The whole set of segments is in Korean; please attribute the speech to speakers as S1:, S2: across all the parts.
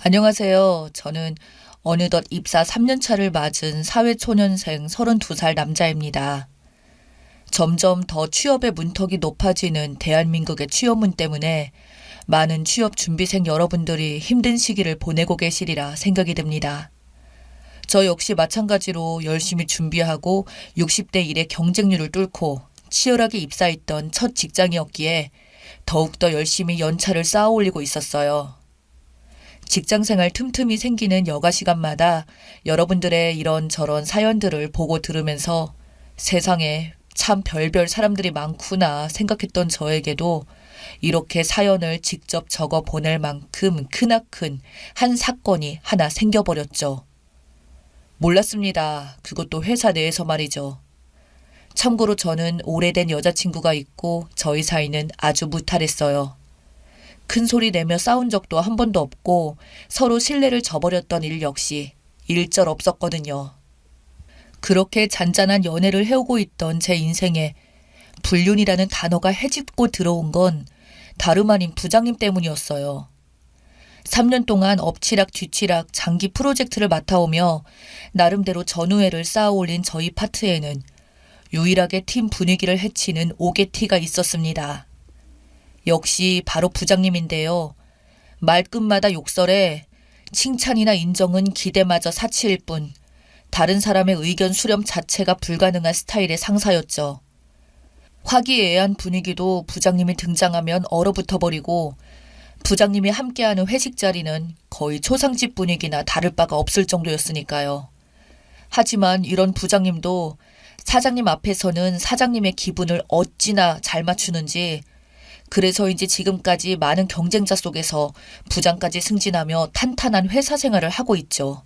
S1: 안녕하세요. 저는 어느덧 입사 3년 차를 맞은 사회초년생 32살 남자입니다. 점점 더 취업의 문턱이 높아지는 대한민국의 취업문 때문에 많은 취업 준비생 여러분들이 힘든 시기를 보내고 계시리라 생각이 듭니다. 저 역시 마찬가지로 열심히 준비하고 60대 1의 경쟁률을 뚫고 치열하게 입사했던 첫 직장이었기에 더욱더 열심히 연차를 쌓아 올리고 있었어요. 직장생활 틈틈이 생기는 여가 시간마다 여러분들의 이런저런 사연들을 보고 들으면서 세상에 참 별별 사람들이 많구나 생각했던 저에게도 이렇게 사연을 직접 적어 보낼 만큼 크나큰 한 사건이 하나 생겨버렸죠. 몰랐습니다. 그것도 회사 내에서 말이죠. 참고로 저는 오래된 여자친구가 있고 저희 사이는 아주 무탈했어요. 큰 소리 내며 싸운 적도 한 번도 없고 서로 신뢰를 저버렸던 일 역시 일절 없었거든요. 그렇게 잔잔한 연애를 해오고 있던 제 인생에 불륜이라는 단어가 헤집고 들어온 건 다름 아닌 부장님 때문이었어요. 3년 동안 엎치락 뒤치락 장기 프로젝트를 맡아오며 나름대로 전우회를 쌓아올린 저희 파트에는 유일하게 팀 분위기를 해치는 오개티가 있었습니다. 역시 바로 부장님인데요. 말끝마다 욕설에 칭찬이나 인정은 기대마저 사치일 뿐 다른 사람의 의견 수렴 자체가 불가능한 스타일의 상사였죠. 화기애애한 분위기도 부장님이 등장하면 얼어붙어버리고 부장님이 함께하는 회식 자리는 거의 초상집 분위기나 다를 바가 없을 정도였으니까요. 하지만 이런 부장님도 사장님 앞에서는 사장님의 기분을 어찌나 잘 맞추는지 그래서인지 지금까지 많은 경쟁자 속에서 부장까지 승진하며 탄탄한 회사 생활을 하고 있죠.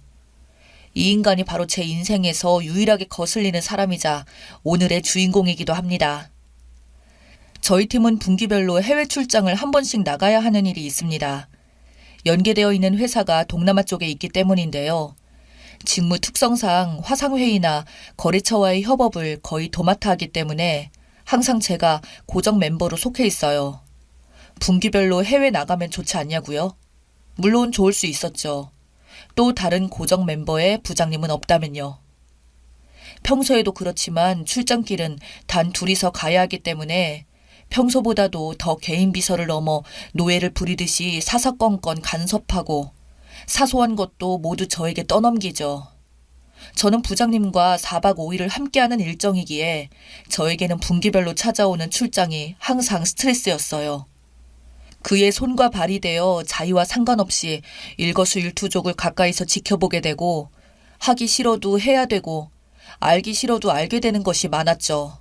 S1: 이 인간이 바로 제 인생에서 유일하게 거슬리는 사람이자 오늘의 주인공이기도 합니다. 저희 팀은 분기별로 해외 출장을 한 번씩 나가야 하는 일이 있습니다. 연계되어 있는 회사가 동남아 쪽에 있기 때문인데요. 직무 특성상 화상회의나 거래처와의 협업을 거의 도맡아 하기 때문에 항상 제가 고정 멤버로 속해 있어요. 분기별로 해외 나가면 좋지 않냐고요? 물론 좋을 수 있었죠. 또 다른 고정 멤버의 부장님은 없다면요. 평소에도 그렇지만 출장길은 단 둘이서 가야 하기 때문에 평소보다도 더 개인 비서를 넘어 노예를 부리듯이 사사건건 간섭하고 사소한 것도 모두 저에게 떠넘기죠. 저는 부장님과 4박 5일을 함께하는 일정이기에 저에게는 분기별로 찾아오는 출장이 항상 스트레스였어요. 그의 손과 발이 되어 자의와 상관없이 일거수일투족을 가까이서 지켜보게 되고 하기 싫어도 해야 되고 알기 싫어도 알게 되는 것이 많았죠.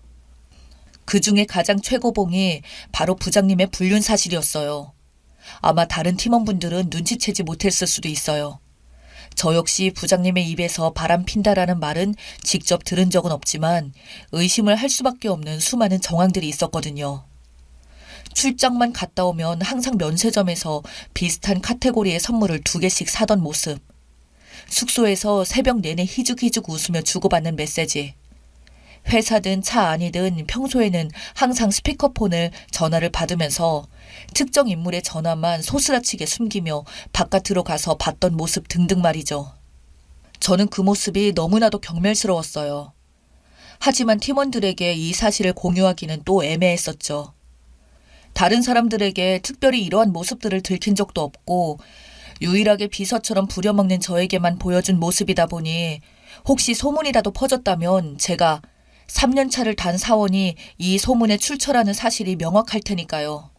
S1: 그 중에 가장 최고봉이 바로 부장님의 불륜 사실이었어요. 아마 다른 팀원분들은 눈치채지 못했을 수도 있어요. 저 역시 부장님의 입에서 바람 핀다라는 말은 직접 들은 적은 없지만 의심을 할 수밖에 없는 수많은 정황들이 있었거든요. 출장만 갔다 오면 항상 면세점에서 비슷한 카테고리의 선물을 2개씩 사던 모습. 숙소에서 새벽 내내 희죽희죽 웃으며 주고받는 메시지. 회사든 차 안이든 평소에는 항상 스피커폰을 전화를 받으면서 특정 인물의 전화만 소스라치게 숨기며 바깥으로 가서 받던 모습 등등 말이죠. 저는 그 모습이 너무나도 경멸스러웠어요. 하지만 팀원들에게 이 사실을 공유하기는 또 애매했었죠. 다른 사람들에게 특별히 이러한 모습들을 들킨 적도 없고 유일하게 비서처럼 부려먹는 저에게만 보여준 모습이다 보니 혹시 소문이라도 퍼졌다면 제가 3년 차를 단 사원이 이 소문에 출처라는 사실이 명확할 테니까요.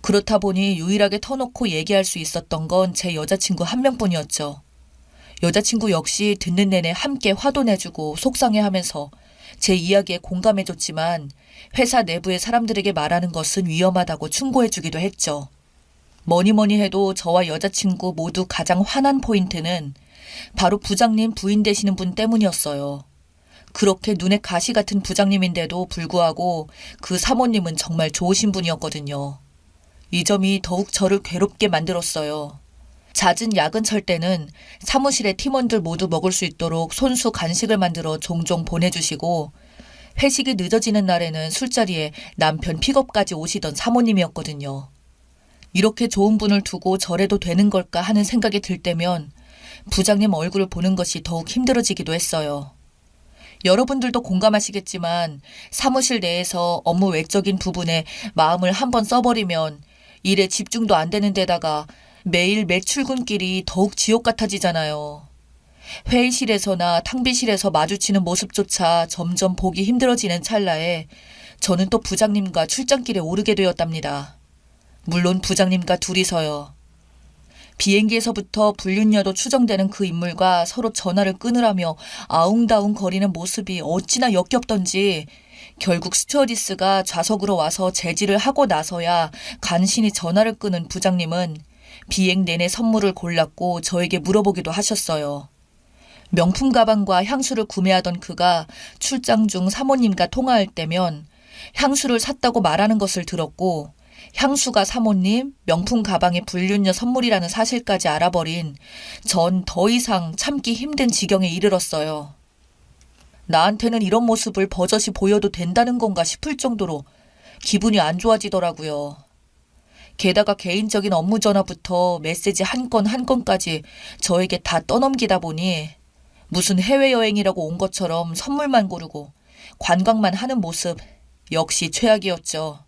S1: 그렇다 보니 유일하게 터놓고 얘기할 수 있었던 건 제 여자친구 한 명뿐이었죠. 여자친구 역시 듣는 내내 함께 화도 내주고 속상해하면서 제 이야기에 공감해줬지만 회사 내부의 사람들에게 말하는 것은 위험하다고 충고해주기도 했죠. 뭐니 해도 저와 여자친구 모두 가장 화난 포인트는 바로 부장님 부인 되시는 분 때문이었어요. 그렇게 눈에 가시 같은 부장님인데도 불구하고 그 사모님은 정말 좋으신 분이었거든요. 이 점이 더욱 저를 괴롭게 만들었어요. 잦은 야근철 때는 사무실의 팀원들 모두 먹을 수 있도록 손수 간식을 만들어 종종 보내주시고 회식이 늦어지는 날에는 술자리에 남편 픽업까지 오시던 사모님이었거든요. 이렇게 좋은 분을 두고 저래도 되는 걸까 하는 생각이 들 때면 부장님 얼굴을 보는 것이 더욱 힘들어지기도 했어요. 여러분들도 공감하시겠지만 사무실 내에서 업무 외적인 부분에 마음을 한번 써버리면 일에 집중도 안 되는 데다가 매일 매출근길이 더욱 지옥 같아지잖아요. 회의실에서나 탕비실에서 마주치는 모습조차 점점 보기 힘들어지는 찰나에 저는 또 부장님과 출장길에 오르게 되었답니다. 물론 부장님과 둘이서요. 비행기에서부터 불륜녀로 추정되는 그 인물과 서로 전화를 끊으라며 아웅다웅 거리는 모습이 어찌나 역겹던지 결국 스튜어디스가 좌석으로 와서 제지를 하고 나서야 간신히 전화를 끊은 부장님은 비행 내내 선물을 골랐고 저에게 물어보기도 하셨어요. 명품 가방과 향수를 구매하던 그가 출장 중 사모님과 통화할 때면 향수를 샀다고 말하는 것을 들었고 향수가 사모님, 명품 가방의 불륜녀 선물이라는 사실까지 알아버린 전 더 이상 참기 힘든 지경에 이르렀어요. 나한테는 이런 모습을 버젓이 보여도 된다는 건가 싶을 정도로 기분이 안 좋아지더라고요. 게다가 개인적인 업무 전화부터 메시지 한 건 한 건까지 저에게 다 떠넘기다 보니 무슨 해외여행이라고 온 것처럼 선물만 고르고 관광만 하는 모습 역시 최악이었죠.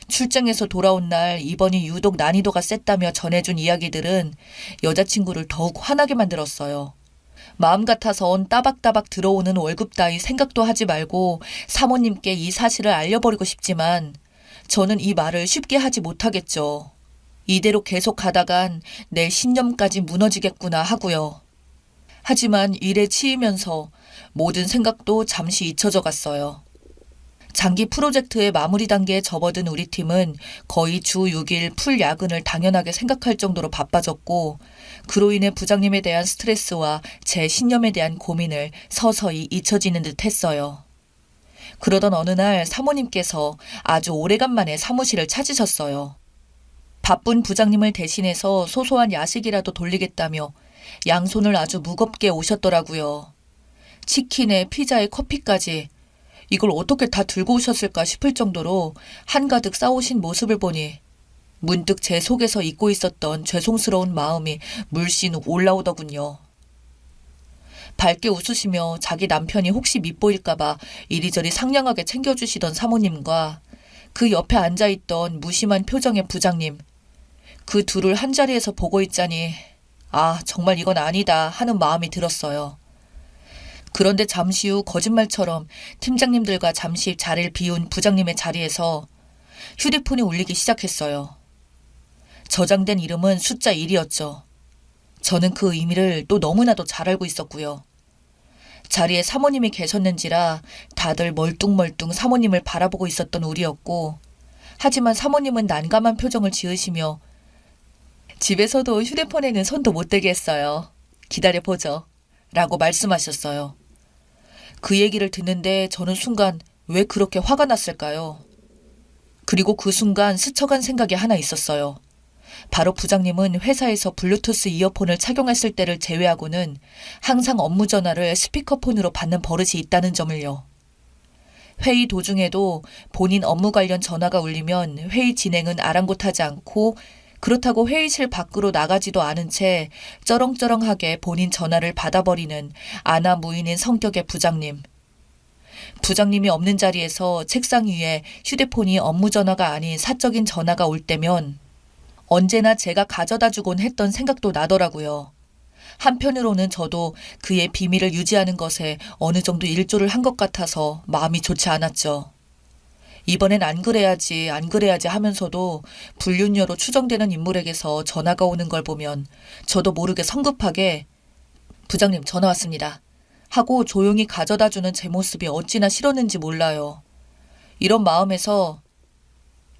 S1: 출장에서 돌아온 날 입원이 유독 난이도가 셌다며 전해준 이야기들은 여자친구를 더욱 화나게 만들었어요. 마음 같아선 따박따박 들어오는 월급 따위 생각도 하지 말고 사모님께 이 사실을 알려버리고 싶지만 저는 이 말을 쉽게 하지 못하겠죠. 이대로 계속 가다간 내 신념까지 무너지겠구나 하고요. 하지만 일에 치이면서 모든 생각도 잠시 잊혀져 갔어요. 장기 프로젝트의 마무리 단계에 접어든 우리 팀은 거의 주 6일 풀 야근을 당연하게 생각할 정도로 바빠졌고 그로 인해 부장님에 대한 스트레스와 제 신념에 대한 고민을 서서히 잊혀지는 듯 했어요. 그러던 어느 날 사모님께서 아주 오래간만에 사무실을 찾으셨어요. 바쁜 부장님을 대신해서 소소한 야식이라도 돌리겠다며 양손을 아주 무겁게 오셨더라고요. 치킨에 피자에 커피까지 이걸 어떻게 다 들고 오셨을까 싶을 정도로 한가득 싸오신 모습을 보니 문득 제 속에서 잊고 있었던 죄송스러운 마음이 물씬 올라오더군요. 밝게 웃으시며 자기 남편이 혹시 밉보일까봐 이리저리 상냥하게 챙겨주시던 사모님과 그 옆에 앉아있던 무심한 표정의 부장님, 그 둘을 한자리에서 보고 있자니 아, 정말 이건 아니다 하는 마음이 들었어요. 그런데 잠시 후 거짓말처럼 팀장님들과 잠시 자리를 비운 부장님의 자리에서 휴대폰이 울리기 시작했어요. 저장된 이름은 숫자 1이었죠. 저는 그 의미를 또 너무나도 잘 알고 있었고요. 자리에 사모님이 계셨는지라 다들 멀뚱멀뚱 사모님을 바라보고 있었던 우리였고 하지만 사모님은 난감한 표정을 지으시며 집에서도 휴대폰에는 손도 못 대게 했어요. 기다려보죠. 라고 말씀하셨어요. 그 얘기를 듣는데 저는 순간 왜 그렇게 화가 났을까요? 그리고 그 순간 스쳐간 생각이 하나 있었어요. 바로 부장님은 회사에서 블루투스 이어폰을 착용했을 때를 제외하고는 항상 업무 전화를 스피커폰으로 받는 버릇이 있다는 점을요. 회의 도중에도 본인 업무 관련 전화가 울리면 회의 진행은 아랑곳하지 않고 그렇다고 회의실 밖으로 나가지도 않은 채 쩌렁쩌렁하게 본인 전화를 받아버리는 아나무인인 성격의 부장님. 부장님이 없는 자리에서 책상 위에 휴대폰이 업무 전화가 아닌 사적인 전화가 올 때면 언제나 제가 가져다 주곤 했던 생각도 나더라고요. 한편으로는 저도 그의 비밀을 유지하는 것에 어느 정도 일조를 한 것 같아서 마음이 좋지 않았죠. 이번엔 안 그래야지 하면서도 불륜녀로 추정되는 인물에게서 전화가 오는 걸 보면 저도 모르게 성급하게 부장님 전화 왔습니다. 하고 조용히 가져다 주는 제 모습이 어찌나 싫었는지 몰라요. 이런 마음에서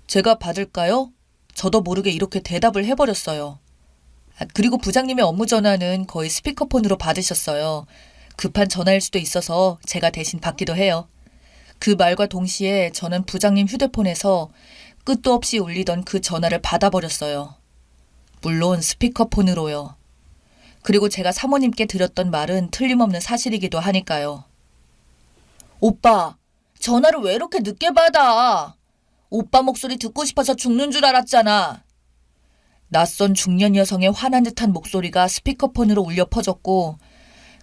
S1: 제가 받을까요? 저도 모르게 이렇게 대답을 해버렸어요. 그리고 부장님의 업무 전화는 거의 스피커폰으로 받으셨어요. 급한 전화일 수도 있어서 제가 대신 받기도 해요. 그 말과 동시에 저는 부장님 휴대폰에서 끝도 없이 울리던 그 전화를 받아버렸어요. 물론 스피커폰으로요. 그리고 제가 사모님께 드렸던 말은 틀림없는 사실이기도 하니까요. 오빠, 전화를 왜 이렇게 늦게 받아? 오빠 목소리 듣고 싶어서 죽는 줄 알았잖아. 낯선 중년 여성의 화난 듯한 목소리가 스피커폰으로 울려 퍼졌고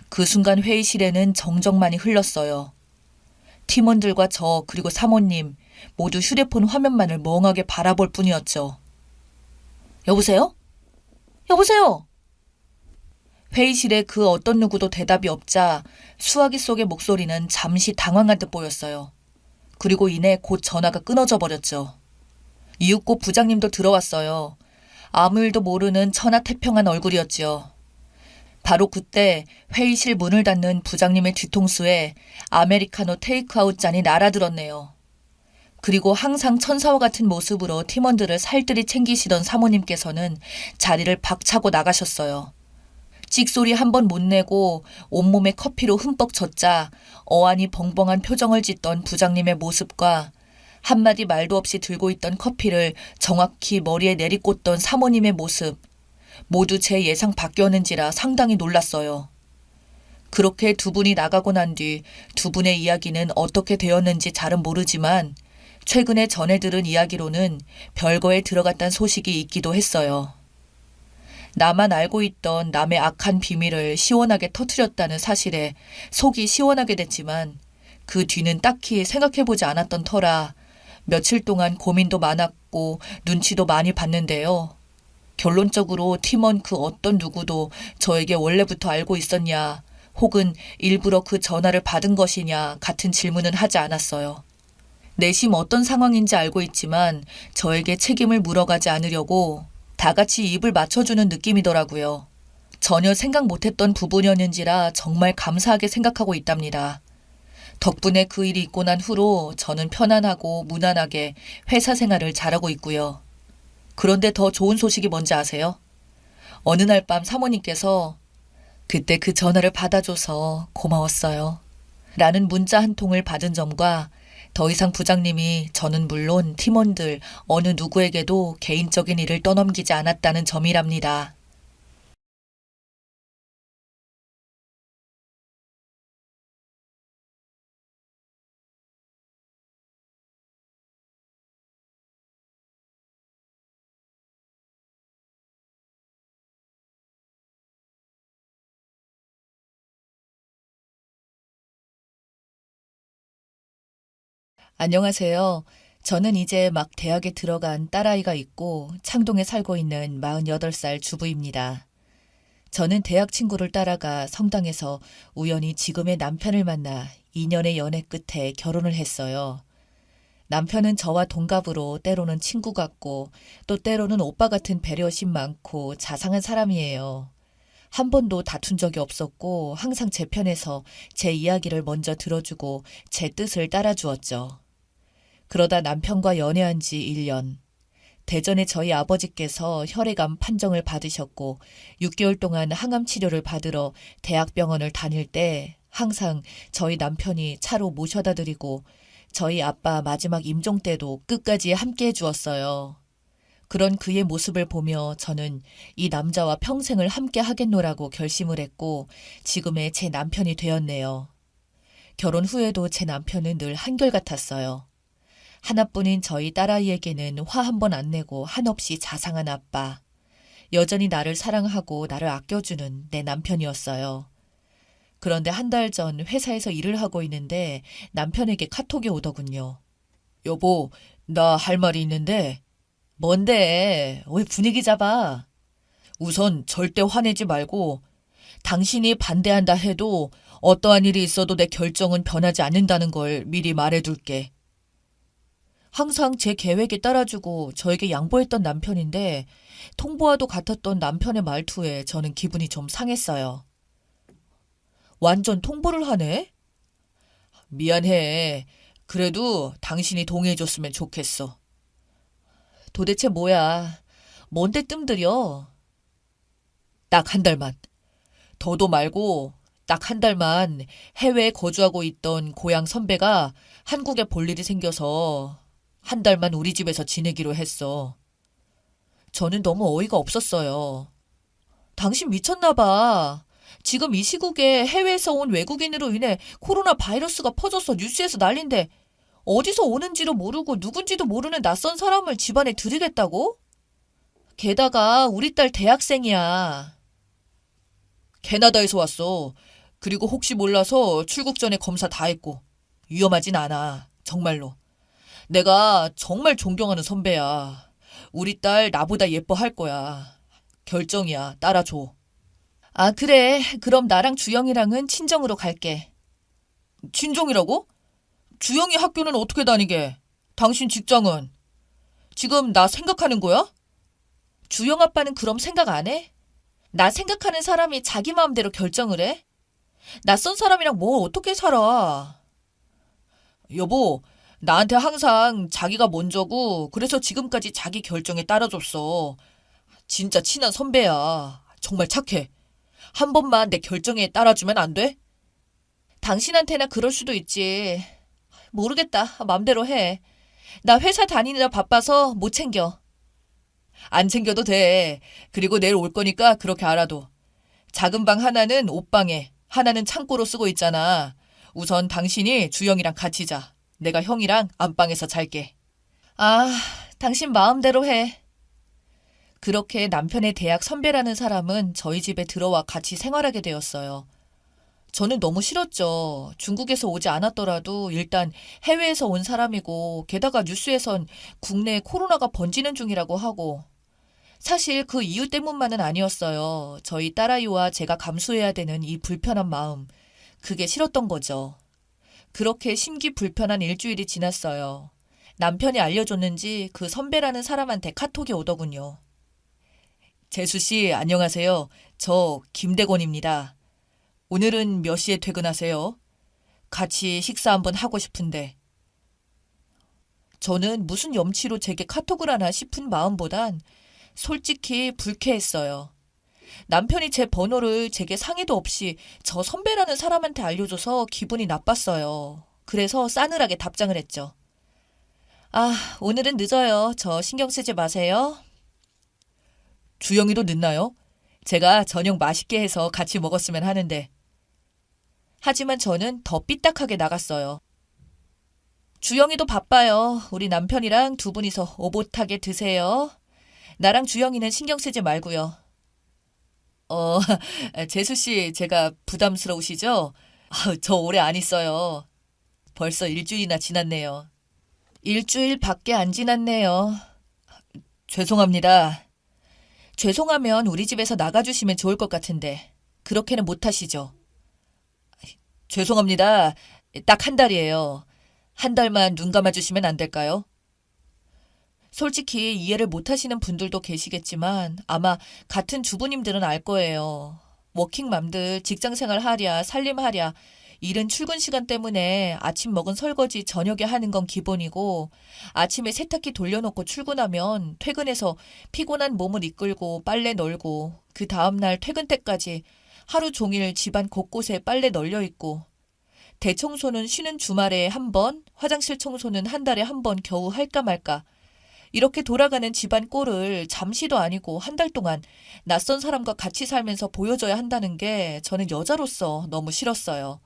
S1: 그 순간 회의실에는 정적만이 흘렀어요. 팀원들과 저 그리고 사모님 모두 휴대폰 화면만을 멍하게 바라볼 뿐이었죠. 여보세요? 여보세요? 회의실에 그 어떤 누구도 대답이 없자 수화기 속의 목소리는 잠시 당황한 듯 보였어요. 그리고 이내 곧 전화가 끊어져 버렸죠. 이윽고 부장님도 들어왔어요. 아무 일도 모르는 천하태평한 얼굴이었지요. 바로 그때 회의실 문을 닫는 부장님의 뒤통수에 아메리카노 테이크아웃 잔이 날아들었네요. 그리고 항상 천사와 같은 모습으로 팀원들을 살뜰히 챙기시던 사모님께서는 자리를 박차고 나가셨어요. 찍소리 한 번 못 내고 온몸에 커피로 흠뻑 젖자 어안이 벙벙한 표정을 짓던 부장님의 모습과 한마디 말도 없이 들고 있던 커피를 정확히 머리에 내리꽂던 사모님의 모습, 모두 제 예상 밖이었는지라 상당히 놀랐어요. 그렇게 두 분이 나가고 난 뒤 두 분의 이야기는 어떻게 되었는지 잘은 모르지만 최근에 전해 들은 이야기로는 별거에 들어갔다는 소식이 있기도 했어요. 나만 알고 있던 남의 악한 비밀을 시원하게 터뜨렸다는 사실에 속이 시원하게 됐지만 그 뒤는 딱히 생각해보지 않았던 터라 며칠 동안 고민도 많았고 눈치도 많이 봤는데요. 결론적으로 팀원 그 어떤 누구도 저에게 원래부터 알고 있었냐 혹은 일부러 그 전화를 받은 것이냐 같은 질문은 하지 않았어요. 내심 어떤 상황인지 알고 있지만 저에게 책임을 물어가지 않으려고 다 같이 입을 맞춰주는 느낌이더라고요. 전혀 생각 못했던 부분이었는지라 정말 감사하게 생각하고 있답니다. 덕분에 그 일이 있고 난 후로 저는 편안하고 무난하게 회사 생활을 잘하고 있고요. 그런데 더 좋은 소식이 뭔지 아세요? 어느 날 밤 사모님께서 그때 그 전화를 받아줘서 고마웠어요. 라는 문자 한 통을 받은 점과 더 이상 부장님이 저는 물론 팀원들 어느 누구에게도 개인적인 일을 떠넘기지 않았다는 점이랍니다. 안녕하세요. 저는 이제 막 대학에 들어간 딸아이가 있고 창동에 살고 있는 48살 주부입니다. 저는 대학 친구를 따라가 성당에서 우연히 지금의 남편을 만나 2년의 연애 끝에 결혼을 했어요. 남편은 저와 동갑으로 때로는 친구 같고 또 때로는 오빠 같은 배려심 많고 자상한 사람이에요. 한 번도 다툰 적이 없었고 항상 제 편에서 제 이야기를 먼저 들어주고 제 뜻을 따라주었죠. 그러다 남편과 연애한 지 1년. 대전에 저희 아버지께서 혈액암 판정을 받으셨고 6개월 동안 항암 치료를 받으러 대학병원을 다닐 때 항상 저희 남편이 차로 모셔다 드리고 저희 아빠 마지막 임종 때도 끝까지 함께 해주었어요. 그런 그의 모습을 보며 저는 이 남자와 평생을 함께 하겠노라고 결심을 했고 지금의 제 남편이 되었네요. 결혼 후에도 제 남편은 늘 한결같았어요. 하나뿐인 저희 딸아이에게는 화 한 번 안 내고 한없이 자상한 아빠. 여전히 나를 사랑하고 나를 아껴주는 내 남편이었어요. 그런데 한 달 전 회사에서 일을 하고 있는데 남편에게 카톡이 오더군요. 여보, 나 할 말이 있는데. 뭔데? 왜 분위기 잡아? 우선 절대 화내지 말고 당신이 반대한다 해도 어떠한 일이 있어도 내 결정은 변하지 않는다는 걸 미리 말해둘게. 항상 제 계획에 따라주고 저에게 양보했던 남편인데 통보와도 같았던 남편의 말투에 저는 기분이 좀 상했어요. 완전 통보를 하네? 미안해. 그래도 당신이 동의해줬으면 좋겠어. 도대체 뭐야? 뭔데 뜸들여? 딱 한 달만. 더도 말고 딱 한 달만 해외에 거주하고 있던 고향 선배가 한국에 볼 일이 생겨서 한 달만 우리 집에서 지내기로 했어. 저는 너무 어이가 없었어요. 당신 미쳤나 봐. 지금 이 시국에 해외에서 온 외국인으로 인해 코로나 바이러스가 퍼져서 뉴스에서 난린데 어디서 오는지도 모르고 누군지도 모르는 낯선 사람을 집안에 들이겠다고? 게다가 우리 딸 대학생이야. 캐나다에서 왔어. 그리고 혹시 몰라서 출국 전에 검사 다 했고. 위험하진 않아. 정말로. 내가 정말 존경하는 선배야. 우리 딸 나보다 예뻐할 거야. 결정이야. 따라줘. 아, 그래. 그럼 나랑 주영이랑은 친정으로 갈게. 친정이라고? 주영이 학교는 어떻게 다니게? 당신 직장은? 지금 나 생각하는 거야? 주영 아빠는 그럼 생각 안 해? 나 생각하는 사람이 자기 마음대로 결정을 해? 낯선 사람이랑 뭘 어떻게 살아? 여보, 나한테 항상 자기가 먼저고 그래서 지금까지 자기 결정에 따라줬어. 진짜 친한 선배야. 정말 착해. 한 번만 내 결정에 따라주면 안 돼? 당신한테나 그럴 수도 있지. 모르겠다. 맘대로 해. 나 회사 다니느라 바빠서 못 챙겨. 안 챙겨도 돼. 그리고 내일 올 거니까 그렇게 알아도. 작은 방 하나는 옷방에, 하나는 창고로 쓰고 있잖아. 우선 당신이 주영이랑 같이 자. 내가 형이랑 안방에서 잘게. 아, 당신 마음대로 해. 그렇게 남편의 대학 선배라는 사람은 저희 집에 들어와 같이 생활하게 되었어요. 저는 너무 싫었죠. 중국에서 오지 않았더라도 일단 해외에서 온 사람이고 게다가 뉴스에선 국내에 코로나가 번지는 중이라고 하고 사실 그 이유 때문만은 아니었어요. 저희 딸아이와 제가 감수해야 되는 이 불편한 마음. 그게 싫었던 거죠. 그렇게 심기불편한 일주일이 지났어요. 남편이 알려줬는지 그 선배라는 사람한테 카톡이 오더군요. 재수 씨, 안녕하세요. 저 김대곤입니다. 오늘은 몇 시에 퇴근하세요? 같이 식사 한번 하고 싶은데. 저는 무슨 염치로 제게 카톡을 하나 싶은 마음보단 솔직히 불쾌했어요. 남편이 제 번호를 제게 상의도 없이 저 선배라는 사람한테 알려줘서 기분이 나빴어요. 그래서 싸늘하게 답장을 했죠. 아, 오늘은 늦어요. 저 신경 쓰지 마세요. 주영이도 늦나요? 제가 저녁 맛있게 해서 같이 먹었으면 하는데. 하지만 저는 더 삐딱하게 나갔어요. 주영이도 바빠요. 우리 남편이랑 두 분이서 오붓하게 드세요. 나랑 주영이는 신경 쓰지 말고요. 어, 재수 씨, 제가 부담스러우시죠? 저 오래 안 있어요. 벌써 일주일이나 지났네요. 일주일밖에 안 지났네요. 죄송합니다. 죄송하면 우리 집에서 나가주시면 좋을 것 같은데 그렇게는 못하시죠. 죄송합니다. 딱 한 달이에요. 한 달만 눈 감아주시면 안 될까요? 솔직히 이해를 못하시는 분들도 계시겠지만 아마 같은 주부님들은 알 거예요. 워킹맘들 직장생활 하랴 살림하랴 이른 출근 시간 때문에 아침 먹은 설거지 저녁에 하는 건 기본이고 아침에 세탁기 돌려놓고 출근하면 퇴근해서 피곤한 몸을 이끌고 빨래 널고 그 다음날 퇴근 때까지 하루 종일 집안 곳곳에 빨래 널려 있고 대청소는 쉬는 주말에 한 번, 화장실 청소는 한 달에 한 번 겨우 할까 말까 이렇게 돌아가는 집안 꼴을 잠시도 아니고 한 달 동안 낯선 사람과 같이 살면서 보여줘야 한다는 게 저는 여자로서 너무 싫었어요.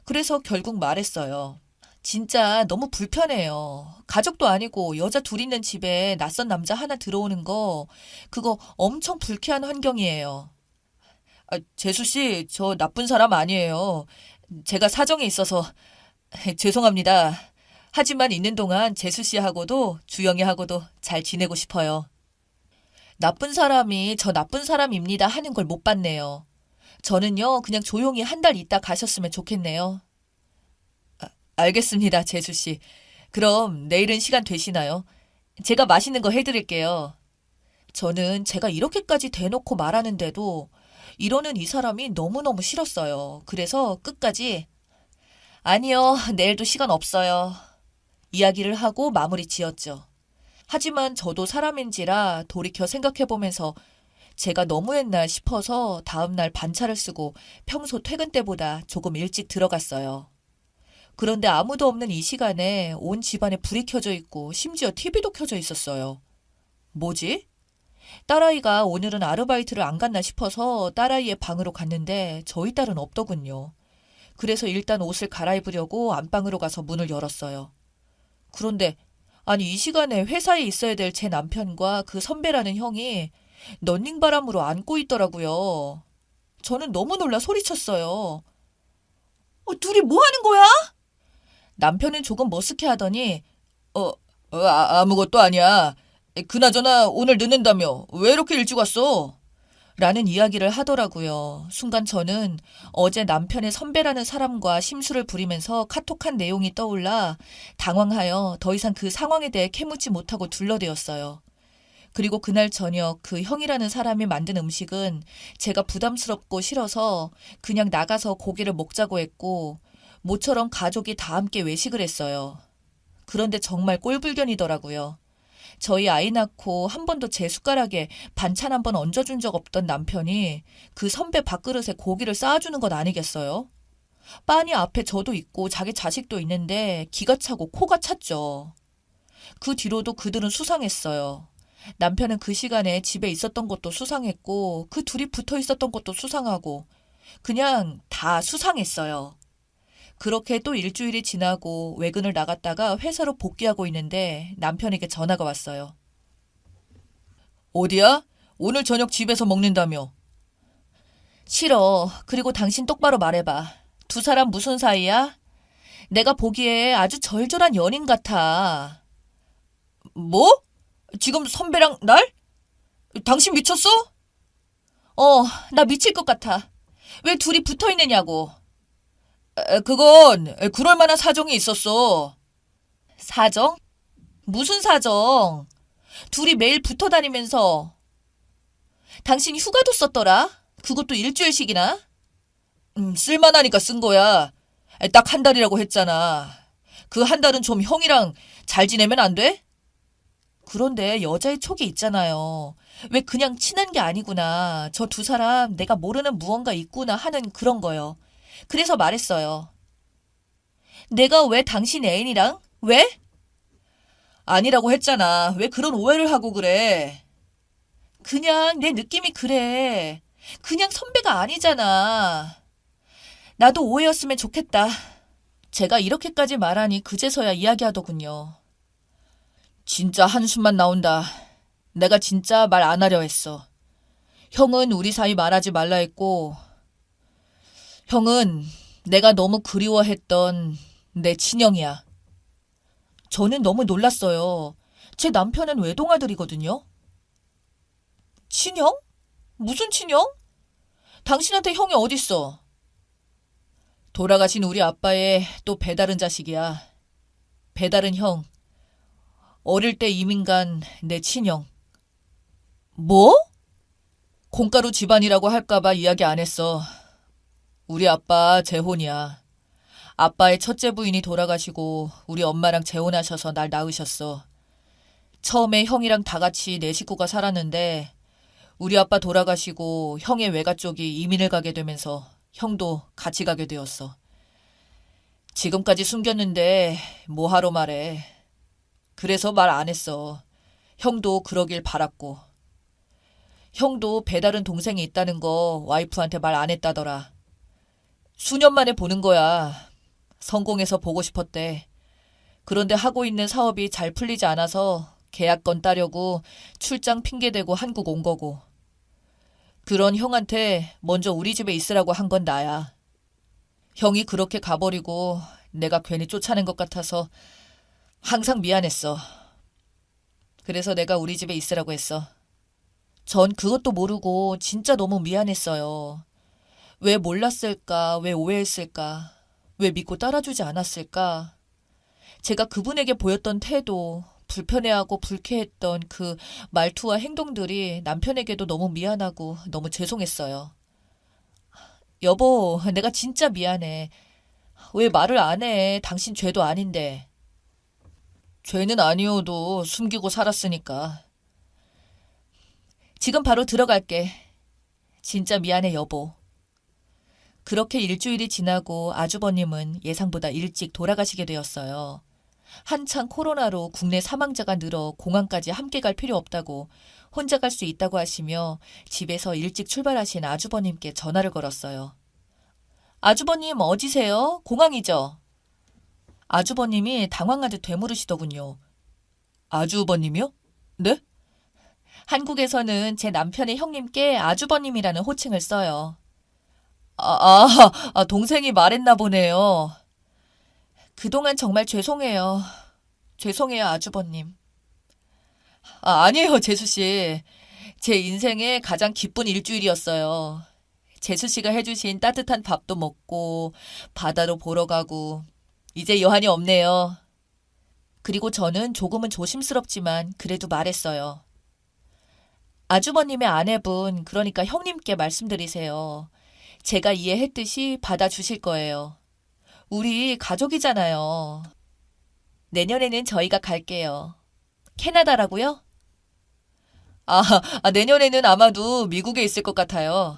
S1: 그래서 결국 말했어요. 진짜 너무 불편해요. 가족도 아니고 여자 둘 있는 집에 낯선 남자 하나 들어오는 거 그거 엄청 불쾌한 환경이에요. 재수 씨, 저 나쁜 사람 아니에요. 제가 사정이 있어서 죄송합니다. 하지만 있는 동안 재수 씨하고도 주영이하고도 잘 지내고 싶어요. 나쁜 사람이 저 나쁜 사람입니다 하는 걸 못 봤네요. 저는요, 그냥 조용히 한 달 있다 가셨으면 좋겠네요. 알겠습니다, 재수 씨. 그럼 내일은 시간 되시나요? 제가 맛있는 거 해드릴게요. 저는 제가 이렇게까지 대놓고 말하는데도 이러는 이 사람이 너무너무 싫었어요. 그래서 끝까지 아니요, 내일도 시간 없어요. 이야기를 하고 마무리 지었죠. 하지만 저도 사람인지라 돌이켜 생각해보면서 제가 너무했나 싶어서 다음날 반차를 쓰고 평소 퇴근 때보다 조금 일찍 들어갔어요. 그런데 아무도 없는 이 시간에 온 집안에 불이 켜져 있고 심지어 TV도 켜져 있었어요. 뭐지? 딸아이가 오늘은 아르바이트를 안 갔나 싶어서 딸아이의 방으로 갔는데 저희 딸은 없더군요. 그래서 일단 옷을 갈아입으려고 안방으로 가서 문을 열었어요. 그런데 아니, 이 시간에 회사에 있어야 될 제 남편과 그 선배라는 형이 런닝바람으로 안고 있더라고요. 저는 너무 놀라 소리쳤어요. 둘이 뭐 하는 거야? 남편은 조금 머쓱해 하더니, 아무것도 아니야. 그나저나 오늘 늦는다며. 왜 이렇게 일찍 왔어? 라는 이야기를 하더라고요. 순간 저는 어제 남편의 선배라는 사람과 심술을 부리면서 카톡한 내용이 떠올라 당황하여 더 이상 그 상황에 대해 캐묻지 못하고 둘러대었어요. 그리고 그날 저녁 그 형이라는 사람이 만든 음식은 제가 부담스럽고 싫어서 그냥 나가서 고기를 먹자고 했고 모처럼 가족이 다 함께 외식을 했어요. 그런데 정말 꼴불견이더라고요. 저희 아이 낳고 한 번도 제 숟가락에 반찬 한 번 얹어준 적 없던 남편이 그 선배 밥그릇에 고기를 쌓아주는 것 아니겠어요? 빤히 앞에 저도 있고 자기 자식도 있는데 기가 차고 코가 찼죠. 그 뒤로도 그들은 수상했어요. 남편은 그 시간에 집에 있었던 것도 수상했고 그 둘이 붙어 있었던 것도 수상하고 그냥 다 수상했어요. 그렇게 또 일주일이 지나고 외근을 나갔다가 회사로 복귀하고 있는데 남편에게 전화가 왔어요. 어디야? 오늘 저녁 집에서 먹는다며. 싫어. 그리고 당신 똑바로 말해봐. 두 사람 무슨 사이야? 내가 보기에 아주 절절한 연인 같아. 뭐? 지금 선배랑 날? 당신 미쳤어? 나 미칠 것 같아. 왜 둘이 붙어 있느냐고. 그건 그럴 만한 사정이 있었어. 사정? 무슨 사정? 둘이 매일 붙어 다니면서 당신 휴가도 썼더라? 그것도 일주일씩이나? 쓸만하니까 쓴 거야. 딱 한 달이라고 했잖아. 그 한 달은 좀 형이랑 잘 지내면 안 돼? 그런데 여자의 촉이 있잖아요. 왜 그냥 친한 게 아니구나. 저 두 사람 내가 모르는 무언가 있구나 하는 그런 거요. 그래서 말했어요. 내가 왜 당신 애인이랑? 왜? 아니라고 했잖아. 왜 그런 오해를 하고 그래? 그냥 내 느낌이 그래. 그냥 선배가 아니잖아. 나도 오해였으면 좋겠다. 제가 이렇게까지 말하니 그제서야 이야기하더군요. 진짜 한숨만 나온다. 내가 진짜 말 안 하려 했어. 형은 우리 사이 말하지 말라 했고, 형은 내가 너무 그리워했던 내 친형이야. 저는 너무 놀랐어요. 제 남편은 외동아들이거든요. 친형? 무슨 친형? 당신한테 형이 어딨어? 돌아가신 우리 아빠의 또 배다른 자식이야. 배다른 형. 어릴 때 이민 간 내 친형. 뭐? 콩가루 집안이라고 할까봐 이야기 안 했어. 우리 아빠 재혼이야. 아빠의 첫째 부인이 돌아가시고 우리 엄마랑 재혼하셔서 날 낳으셨어. 처음에 형이랑 다 같이 네 식구가 살았는데 우리 아빠 돌아가시고 형의 외가 쪽이 이민을 가게 되면서 형도 같이 가게 되었어. 지금까지 숨겼는데 뭐하러 말해. 그래서 말 안 했어. 형도 그러길 바랐고. 형도 배다른 동생이 있다는 거 와이프한테 말 안 했다더라. 수년 만에 보는 거야. 성공해서 보고 싶었대. 그런데 하고 있는 사업이 잘 풀리지 않아서 계약건 따려고 출장 핑계대고 한국 온 거고. 그런 형한테 먼저 우리 집에 있으라고 한 건 나야. 형이 그렇게 가버리고 내가 괜히 쫓아낸 것 같아서 항상 미안했어. 그래서 내가 우리 집에 있으라고 했어. 전 그것도 모르고 진짜 너무 미안했어요. 왜 몰랐을까? 왜 오해했을까? 왜 믿고 따라주지 않았을까? 제가 그분에게 보였던 태도, 불편해하고 불쾌했던 그 말투와 행동들이 남편에게도 너무 미안하고 너무 죄송했어요. 여보, 내가 진짜 미안해. 왜 말을 안 해? 당신 죄도 아닌데. 죄는 아니어도 숨기고 살았으니까. 지금 바로 들어갈게. 진짜 미안해, 여보. 그렇게 일주일이 지나고 아주버님은 예상보다 일찍 돌아가시게 되었어요. 한창 코로나로 국내 사망자가 늘어 공항까지 함께 갈 필요 없다고 혼자 갈 수 있다고 하시며 집에서 일찍 출발하신 아주버님께 전화를 걸었어요. 아주버님 어디세요? 공항이죠? 아주버님이 당황하듯 되물으시더군요. 아주버님이요? 네? 한국에서는 제 남편의 형님께 아주버님이라는 호칭을 써요. 동생이 말했나 보네요. 그동안 정말 죄송해요. 죄송해요, 아주버님. 아니에요, 재수씨. 제 인생의 가장 기쁜 일주일이었어요. 재수씨가 해주신 따뜻한 밥도 먹고, 바다도 보러 가고, 이제 여한이 없네요. 그리고 저는 조금은 조심스럽지만 그래도 말했어요. 아주버님의 아내분, 그러니까 형님께 말씀드리세요. 제가 이해했듯이 받아주실 거예요. 우리 가족이잖아요. 내년에는 저희가 갈게요. 캐나다라고요? 내년에는 아마도 미국에 있을 것 같아요.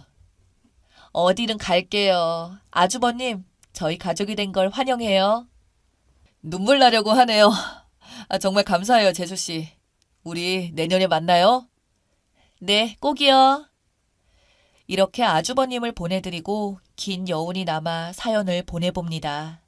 S1: 어디든 갈게요. 아주버님, 저희 가족이 된 걸 환영해요. 눈물 나려고 하네요. 정말 감사해요, 재수씨. 우리 내년에 만나요. 네, 꼭이요. 이렇게 아주버님을 보내드리고 긴 여운이 남아 사연을 보내봅니다.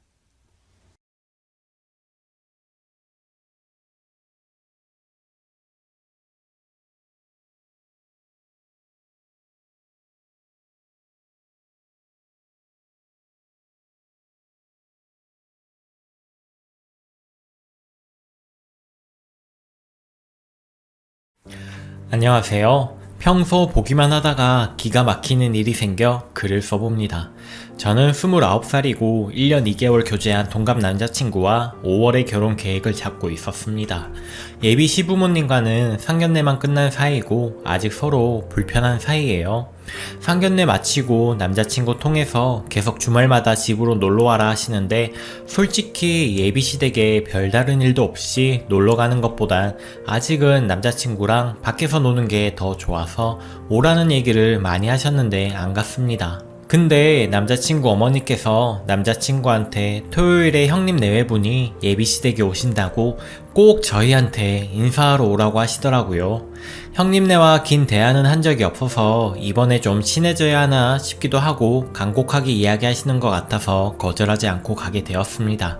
S2: 안녕하세요. 평소 보기만 하다가 기가 막히는 일이 생겨 글을 써봅니다. 저는 29살이고 1년 2개월 교제한 동갑 남자친구와 5월에 결혼 계획을 잡고 있었습니다. 예비 시부모님과는 상견례만 끝난 사이고 아직 서로 불편한 사이예요. 상견례 마치고 남자친구 통해서 계속 주말마다 집으로 놀러와라 하시는데 솔직히 예비시댁에 별다른 일도 없이 놀러가는 것보단 아직은 남자친구랑 밖에서 노는 게 더 좋아서 오라는 얘기를 많이 하셨는데 안 갔습니다. 근데 남자친구 어머니께서 남자친구한테 토요일에 형님 내외분이 예비시댁에 오신다고 꼭 저희한테 인사하러 오라고 하시더라고요. 형님네와 긴 대화는 한 적이 없어서 이번에 좀 친해져야 하나 싶기도 하고 간곡하게 이야기하시는 것 같아서 거절하지 않고 가게 되었습니다.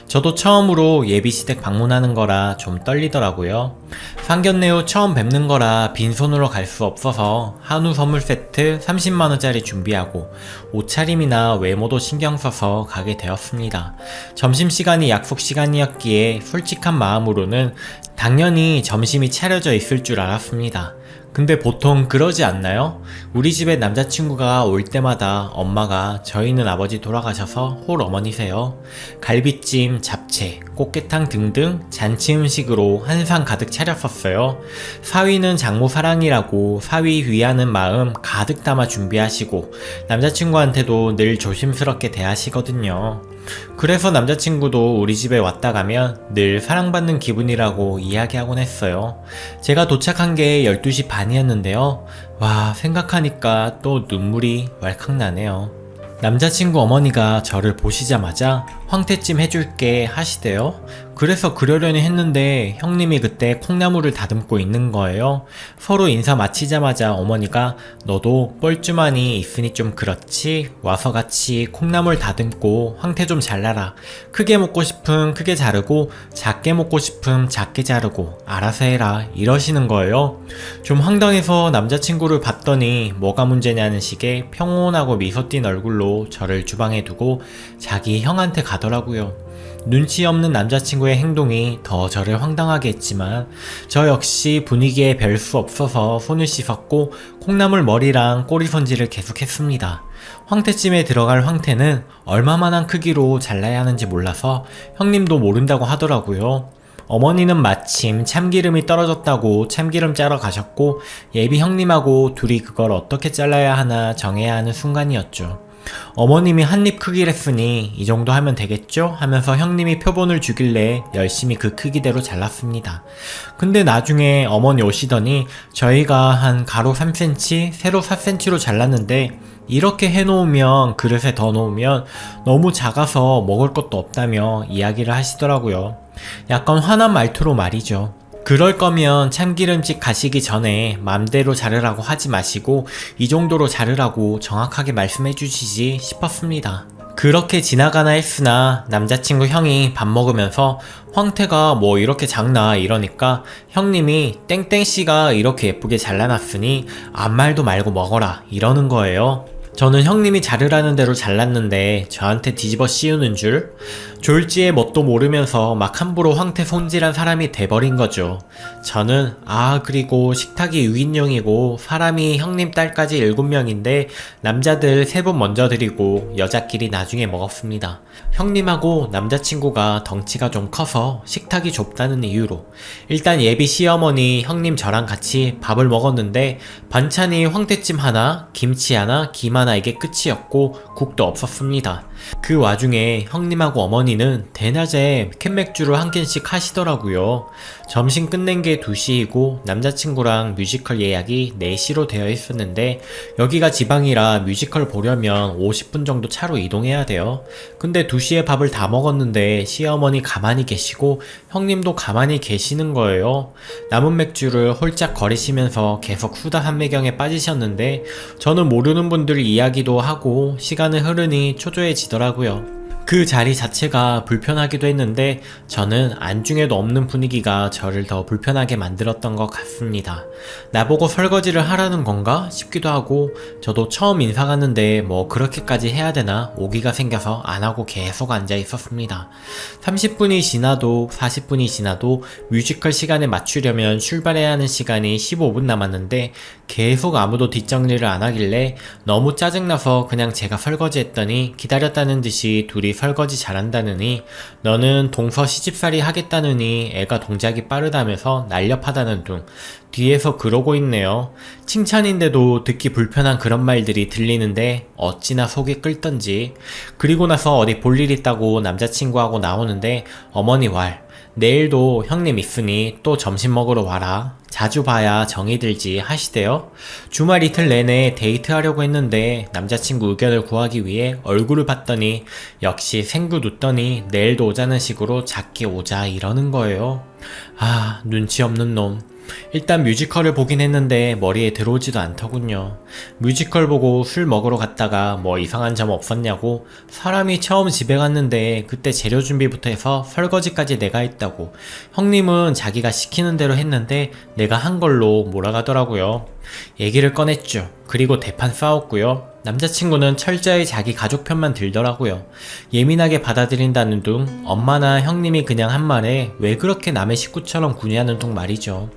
S2: 저도 처음으로 예비시댁 방문하는 거라 좀 떨리더라고요. 상견례 후 처음 뵙는 거라 빈손으로 갈 수 없어서 한우 선물 세트 30만원짜리 준비하고 옷차림이나 외모도 신경 써서 가게 되었습니다. 점심시간이 약속 시간이었기에 솔직한 마음으로는 당연히 점심이 차려져 있을 줄 알았습니다. 근데 보통 그러지 않나요? 우리 집에 남자친구가 올 때마다 엄마가 저희는 아버지 돌아가셔서 홀 어머니세요. 갈비찜, 잡채, 꽃게탕 등등 잔치 음식으로 한상 가득 차렸었어요. 사위는 장모 사랑이라고 사위 위하는 마음 가득 담아 준비하시고 남자친구한테도 늘 조심스럽게 대하시거든요. 그래서 남자친구도 우리 집에 왔다 가면 늘 사랑받는 기분이라고 이야기하곤 했어요. 제가 도착한 게 12시 반이었는데요. 와, 생각하니까 또 눈물이 왈칵 나네요. 남자친구 어머니가 저를 보시자마자 황태찜 해줄게 하시대요. 그래서 그러려니 했는데 형님이 그때 콩나물을 다듬고 있는 거예요. 서로 인사 마치자마자 어머니가 너도 뻘쭘하니 있으니 좀 그렇지? 와서 같이 콩나물 다듬고 황태 좀 잘라라. 크게 먹고 싶음 크게 자르고 작게 먹고 싶음 작게 자르고 알아서 해라 이러시는 거예요. 좀 황당해서 남자친구를 봤더니 뭐가 문제냐는 식의 평온하고 미소 띈 얼굴로 저를 주방에 두고 자기 형한테 가더라고요. 눈치 없는 남자친구의 행동이 더 저를 황당하게 했지만 저 역시 분위기에 별 수 없어서 손을 씻었고 콩나물 머리랑 꼬리 손질을 계속했습니다. 황태찜에 들어갈 황태는 얼마만한 크기로 잘라야 하는지 몰라서 형님도 모른다고 하더라고요. 어머니는 마침 참기름이 떨어졌다고 참기름 짜러 가셨고 예비 형님하고 둘이 그걸 어떻게 잘라야 하나 정해야 하는 순간이었죠. 어머님이 한입 크기랬으니 이 정도 하면 되겠죠? 하면서 형님이 표본을 주길래 열심히 그 크기대로 잘랐습니다. 근데 나중에 어머니 오시더니 저희가 한 가로 3cm, 세로 4cm로 잘랐는데 이렇게 해놓으면 그릇에 더 놓으면 너무 작아서 먹을 것도 없다며 이야기를 하시더라고요. 약간 화난 말투로 말이죠. 그럴 거면 참기름집 가시기 전에 맘대로 자르라고 하지 마시고 이 정도로 자르라고 정확하게 말씀해 주시지 싶었습니다. 그렇게 지나가나 했으나 남자친구 형이 밥 먹으면서 황태가 뭐 이렇게 작나 이러니까 형님이 땡땡씨가 이렇게 예쁘게 잘라놨으니 아무 말도 말고 먹어라 이러는 거예요. 저는 형님이 자르라는 대로 잘랐는데 저한테 뒤집어 씌우는 줄? 졸지에 뭣도 모르면서 막 함부로 황태 손질한 사람이 돼버린 거죠. 저는 그리고 식탁이 6인용이고 사람이 형님 딸까지 7명인데 남자들 3분 먼저 드리고 여자끼리 나중에 먹었습니다. 형님하고 남자친구가 덩치가 좀 커서 식탁이 좁다는 이유로 일단 예비 시어머니 형님 저랑 같이 밥을 먹었는데 반찬이 황태찜 하나, 김치 하나, 김 하나 이게 끝이었고 국도 없었습니다. 그 와중에 형님하고 어머니는 대낮에 캔맥주를 한 캔씩 하시더라고요. 점심 끝낸 게 2시이고 남자친구랑 뮤지컬 예약이 4시로 되어 있었는데 여기가 지방이라 뮤지컬 보려면 50분 정도 차로 이동해야 돼요. 근데 2시에 밥을 다 먹었는데 시어머니 가만히 계시고 형님도 가만히 계시는 거예요. 남은 맥주를 홀짝 거리시면서 계속 수다 산매경에 빠지셨는데 저는 모르는 분들 이야기도 하고 시간은 흐르니 초조해지더라고요. 그 자리 자체가 불편하기도 했는데 저는 안중에도 없는 분위기가 저를 더 불편하게 만들었던 것 같습니다. 나보고 설거지를 하라는 건가 싶기도 하고 저도 처음 인사 갔는데 뭐 그렇게까지 해야 되나 오기가 생겨서 안 하고 계속 앉아 있었습니다. 30분이 지나도 40분이 지나도 뮤지컬 시간에 맞추려면 출발해야 하는 시간이 15분 남았는데 계속 아무도 뒷정리를 안 하길래 너무 짜증나서 그냥 제가 설거지 했더니 기다렸다는 듯이 둘이 설거지 잘한다느니 너는 동서 시집살이 하겠다느니 애가 동작이 빠르다면서 날렵하다는 둥 뒤에서 그러고 있네요. 칭찬인데도 듣기 불편한 그런 말들이 들리는데 어찌나 속이 끓던지. 그리고 나서 어디 볼 일 있다고 남자친구하고 나오는데 어머니 내일도 형님 있으니 또 점심 먹으러 와라. 자주 봐야 정이 들지 하시대요. 주말 이틀 내내 데이트하려고 했는데 남자친구 의견을 구하기 위해 얼굴을 봤더니 역시 생구 눕더니 내일도 오자는 식으로 작게 오자 이러는 거예요. 눈치 없는 놈. 일단 뮤지컬을 보긴 했는데 머리에 들어오지도 않더군요. 뮤지컬 보고 술 먹으러 갔다가 뭐 이상한 점 없었냐고 사람이 처음 집에 갔는데 그때 재료 준비부터 해서 설거지까지 내가 했다고 형님은 자기가 시키는 대로 했는데 내가 한 걸로 몰아가더라고요. 얘기를 꺼냈죠. 그리고 대판 싸웠고요. 남자친구는 철저히 자기 가족 편만 들더라고요. 예민하게 받아들인다는 둥 엄마나 형님이 그냥 한 말에 왜 그렇게 남의 식구처럼 구냐는 둥 말이죠.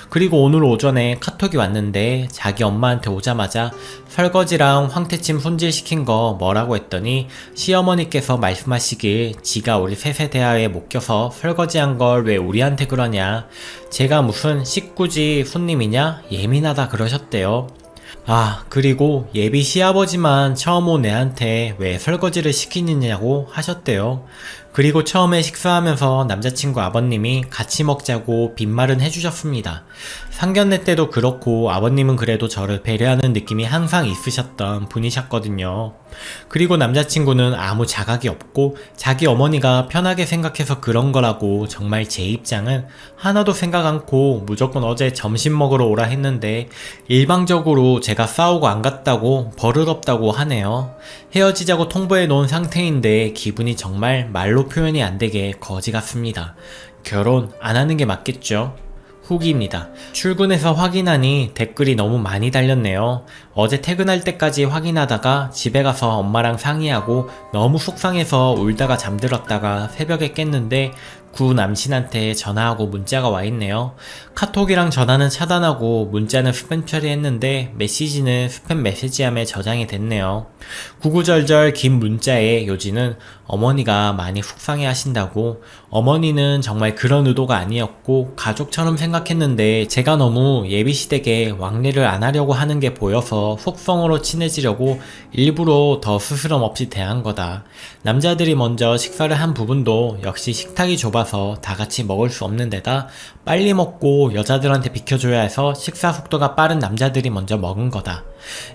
S2: 그리고 오늘 오전에 카톡이 왔는데 자기 엄마한테 오자마자 설거지랑 황태찜 손질시킨 거 뭐라고 했더니 시어머니께서 말씀하시길 지가 우리 셋의 대화에 못 껴서 설거지한 걸 왜 우리한테 그러냐. 제가 무슨 식구지 손님이냐 예민하다 그러셨대요. 그리고 예비 시아버지만 처음 온 애한테 왜 설거지를 시키느냐고 하셨대요. 그리고 처음에 식사하면서 남자친구 아버님이 같이 먹자고 빈말은 해주셨습니다. 상견례 때도 그렇고 아버님은 그래도 저를 배려하는 느낌이 항상 있으셨던 분이셨거든요. 그리고 남자친구는 아무 자각이 없고 자기 어머니가 편하게 생각해서 그런 거라고 정말 제 입장은 하나도 생각 않고 무조건 어제 점심 먹으러 오라 했는데 일방적으로 제가 싸우고 안 갔다고 버릇없다고 하네요. 헤어지자고 통보해 놓은 상태인데 기분이 정말 말로 표현이 안 되게 거지 같습니다. 결혼 안 하는 게 맞겠죠? 후기입니다. 출근해서 확인하니 댓글이 너무 많이 달렸네요. 어제 퇴근할 때까지 확인하다가 집에 가서 엄마랑 상의하고 너무 속상해서 울다가 잠들었다가 새벽에 깼는데 구 남친한테 전화하고 문자가 와 있네요. 카톡이랑 전화는 차단하고 문자는 스팸 처리했는데 메시지는 스팸 메시지함에 저장이 됐네요. 구구절절 긴 문자에 요지는 어머니가 많이 속상해 하신다고 어머니는 정말 그런 의도가 아니었고 가족처럼 생각했는데 제가 너무 예비시댁에 왕래를 안 하려고 하는 게 보여서 속성으로 친해지려고 일부러 더 스스럼 없이 대한 거다. 남자들이 먼저 식사를 한 부분도 역시 식탁이 좁아서 다 같이 먹을 수 없는 데다 빨리 먹고 여자들한테 비켜줘야 해서 식사 속도가 빠른 남자들이 먼저 먹은 거다.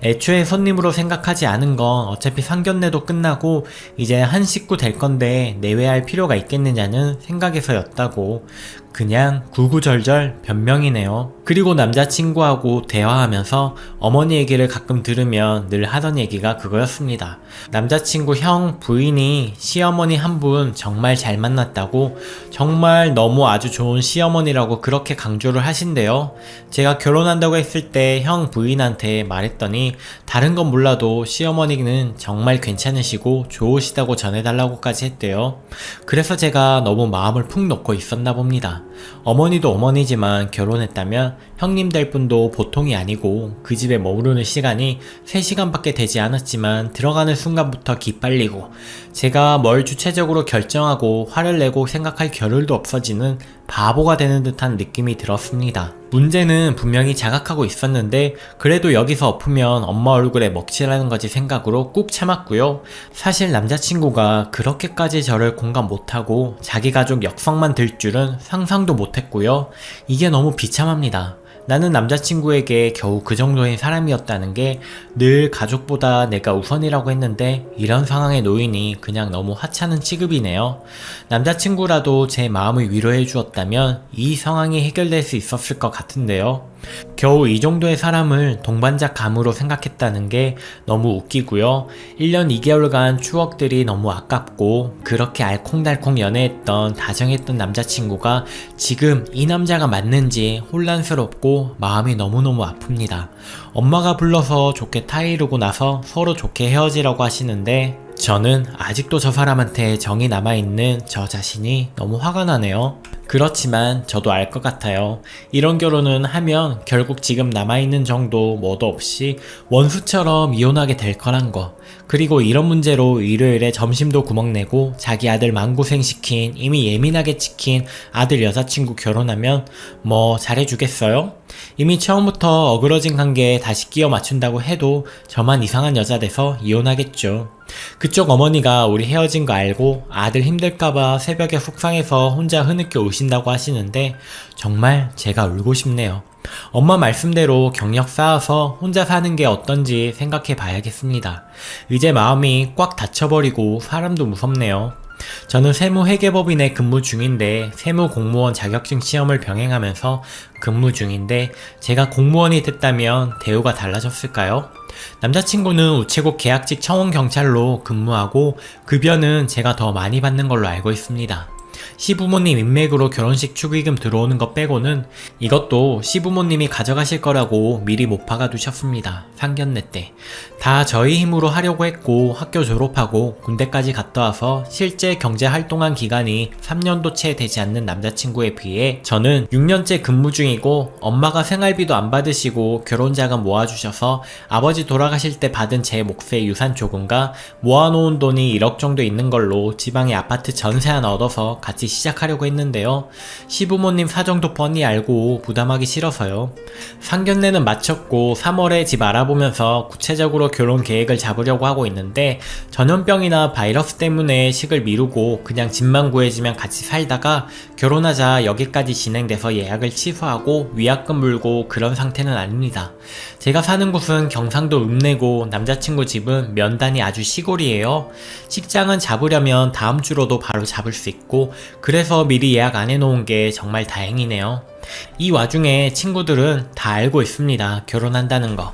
S2: 애초에 손님으로 생각하지 않은 건 어차피 상견례도 끝나고 이제 한 식구 될 건데 내외할 필요가 있겠느냐는 생각에서였다고. 그냥 구구절절 변명이네요. 그리고 남자친구하고 대화하면서 어머니 얘기를 가끔 들으면 늘 하던 얘기가 그거였습니다. 남자친구 형 부인이 시어머니 한 분 정말 잘 만났다고, 정말 너무 아주 좋은 시어머니라고 그렇게 강조를 하신대요. 제가 결혼한다고 했을 때 형 부인한테 말했더니 다른 건 몰라도 시어머니는 정말 괜찮으시고 좋으시다고 전해달라고까지 했대요. 그래서 제가 너무 마음을 푹 놓고 있었나 봅니다. 어머니도 어머니지만 결혼했다면 형님 될 분도 보통이 아니고 그 집에 머무르는 시간이 3시간밖에 되지 않았지만 들어가는 순간부터 기빨리고 제가 뭘 주체적으로 결정하고 화를 내고 생각할 겨를도 없어지는 바보가 되는 듯한 느낌이 들었습니다. 문제는 분명히 자각하고 있었는데 그래도 여기서 엎으면 엄마 얼굴에 먹칠하는 거지 생각으로 꾹 참았고요. 사실 남자친구가 그렇게까지 저를 공감 못하고 자기 가족 역성만 들 줄은 상상도 못했고요. 이게 너무 비참합니다. 나는 남자친구에게 겨우 그 정도의 사람이었다는 게 늘 가족보다 내가 우선이라고 했는데 이런 상황에 놓이니 그냥 너무 하찮은 취급이네요. 남자친구라도 제 마음을 위로해 주었다면 이 상황이 해결될 수 있었을 것 같은데요. 겨우 이 정도의 사람을 동반자 감으로 생각했다는 게 너무 웃기고요. 1년 2개월간 추억들이 너무 아깝고 그렇게 알콩달콩 연애했던 다정했던 남자친구가 지금 이 남자가 맞는지 혼란스럽고 마음이 너무너무 아픕니다. 엄마가 불러서 좋게 타이르고 나서 서로 좋게 헤어지라고 하시는데 저는 아직도 저 사람한테 정이 남아있는 저 자신이 너무 화가 나네요. 그렇지만 저도 알 것 같아요. 이런 결혼은 하면 결국 지금 남아있는 정도 뭐도 없이 원수처럼 이혼하게 될 거란 거. 그리고 이런 문제로 일요일에 점심도 구멍내고 자기 아들 마음고생시킨, 이미 예민하게 찍힌 아들 여자친구 결혼하면 뭐 잘해주겠어요? 이미 처음부터 어그러진 관계에 다시 끼워 맞춘다고 해도 저만 이상한 여자 돼서 이혼하겠죠. 그쪽 어머니가 우리 헤어진 거 알고 아들 힘들까봐 새벽에 속상해서 혼자 흐느껴 우신다고 하시는데 정말 제가 울고 싶네요. 엄마 말씀대로 경력 쌓아서 혼자 사는 게 어떤지 생각해 봐야겠습니다. 이제 마음이 꽉 닫혀버리고 사람도 무섭네요. 저는 세무회계법인에 근무 중인데 세무공무원 자격증 시험을 병행하면서 근무 중인데 제가 공무원이 됐다면 대우가 달라졌을까요? 남자친구는 우체국 계약직 청원경찰로 근무하고 급여는 제가 더 많이 받는 걸로 알고 있습니다. 시부모님 인맥으로 결혼식 축의금 들어오는 것 빼고는 이것도 시부모님이 가져가실 거라고 미리 못 박아두셨습니다. 상견례 때. 다 저희 힘으로 하려고 했고 학교 졸업하고 군대까지 갔다 와서 실제 경제 활동한 기간이 3년도 채 되지 않는 남자친구에 비해 저는 6년째 근무 중이고 엄마가 생활비도 안 받으시고 결혼자금 모아주셔서 아버지 돌아가실 때 받은 제 몫의 유산 조금과 모아놓은 돈이 1억 정도 있는 걸로 지방에 아파트 전세 하나 얻어서 같이 시작하려고 했는데요. 시부모님 사정도 뻔히 알고 부담하기 싫어서요. 상견례는 마쳤고 3월에 집 알아보면서 구체적으로 결혼 계획을 잡으려고 하고 있는데 전염병이나 바이러스 때문에 식을 미루고 그냥 집만 구해지면 같이 살다가 결혼하자 여기까지 진행돼서 예약을 취소하고 위약금 물고 그런 상태는 아닙니다. 제가 사는 곳은 경상도 읍내고 남자친구 집은 면단이 아주 시골이에요. 식장은 잡으려면 다음 주로도 바로 잡을 수 있고 그래서 미리 예약 안 해놓은 게 정말 다행이네요. 이 와중에 친구들은 다 알고 있습니다. 결혼한다는 거.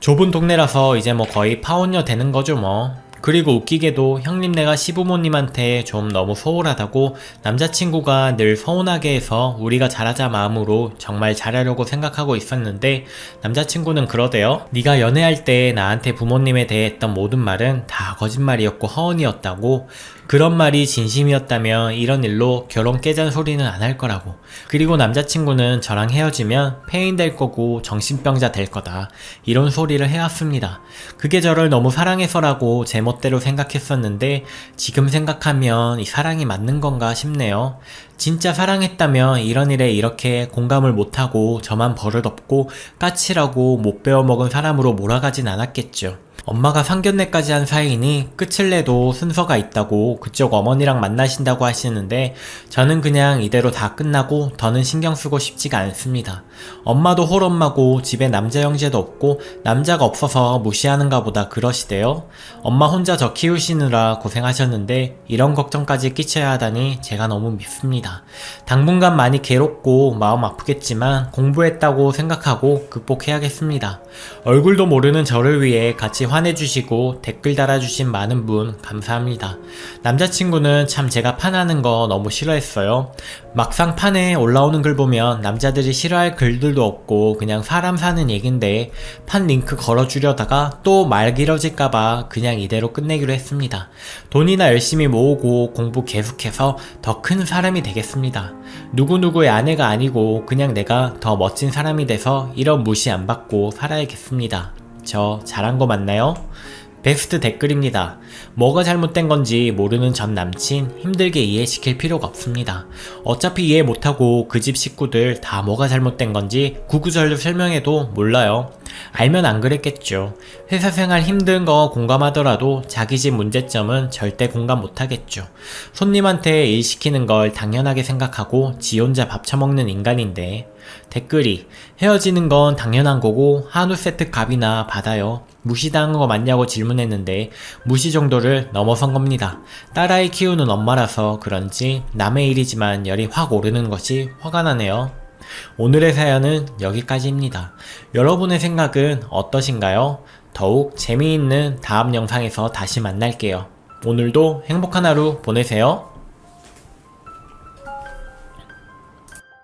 S2: 좁은 동네라서 이제 뭐 거의 파혼녀 되는 거죠 뭐. 그리고 웃기게도 형님네가 시부모님한테 좀 너무 소홀하다고 남자친구가 늘 서운하게 해서 우리가 잘하자 마음으로 정말 잘하려고 생각하고 있었는데 남자친구는 그러대요. 네가 연애할 때 나한테 부모님에 대해 했던 모든 말은 다 거짓말이었고 허언이었다고. 그런 말이 진심이었다면 이런 일로 결혼 깨잔 소리는 안 할 거라고. 그리고 남자친구는 저랑 헤어지면 폐인 될 거고 정신병자 될 거다. 이런 소리를 해왔습니다. 그게 저를 너무 사랑해서라고 제 멋대로 생각했었는데 지금 생각하면 이 사랑이 맞는 건가 싶네요. 진짜 사랑했다면 이런 일에 이렇게 공감을 못하고 저만 버릇없고 까칠하고 못 배워먹은 사람으로 몰아가진 않았겠죠. 엄마가 상견례까지 한 사이니 끝을 내도 순서가 있다고 그쪽 어머니랑 만나신다고 하시는데 저는 그냥 이대로 다 끝나고 더는 신경 쓰고 싶지가 않습니다. 엄마도 홀엄마고 집에 남자 형제도 없고 남자가 없어서 무시하는가 보다 그러시대요. 엄마 혼자 저 키우시느라 고생하셨는데 이런 걱정까지 끼쳐야 하다니 제가 너무 밉습니다. 당분간 많이 괴롭고 마음 아프겠지만 공부했다고 생각하고 극복해야겠습니다. 얼굴도 모르는 저를 위해 같이 화내주시고 댓글 달아주신 많은 분 감사합니다. 남자친구는 참 제가 판하는 거 너무 싫어했어요. 막상 판에 올라오는 글 보면 남자들이 싫어할 글들도 없고 그냥 사람 사는 얘긴데 판 링크 걸어주려다가 또 말 길어질까봐 그냥 이대로 끝내기로 했습니다. 돈이나 열심히 모으고 공부 계속해서 더 큰 사람이 되겠습니다. 누구누구의 아내가 아니고 그냥 내가 더 멋진 사람이 돼서 이런 무시 안 받고 살아야겠습니다. 저 잘한 거 맞나요? 베스트 댓글입니다. 뭐가 잘못된 건지 모르는 전 남친 힘들게 이해시킬 필요가 없습니다. 어차피 이해 못하고 그 집 식구들 다 뭐가 잘못된 건지 구구절절 설명해도 몰라요. 알면 안 그랬겠죠. 회사 생활 힘든 거 공감하더라도 자기 집 문제점은 절대 공감 못하겠죠. 손님한테 일 시키는 걸 당연하게 생각하고 지 혼자 밥 처먹는 인간인데 댓글이 헤어지는 건 당연한 거고 한우 세트 값이나 받아요. 무시당한 거 맞냐고 질문했는데 무시 정도를 넘어선 겁니다. 딸아이 키우는 엄마라서 그런지 남의 일이지만 열이 확 오르는 것이 화가 나네요. 오늘의 사연은 여기까지입니다. 여러분의 생각은 어떠신가요? 더욱 재미있는 다음 영상에서 다시 만날게요. 오늘도 행복한 하루 보내세요.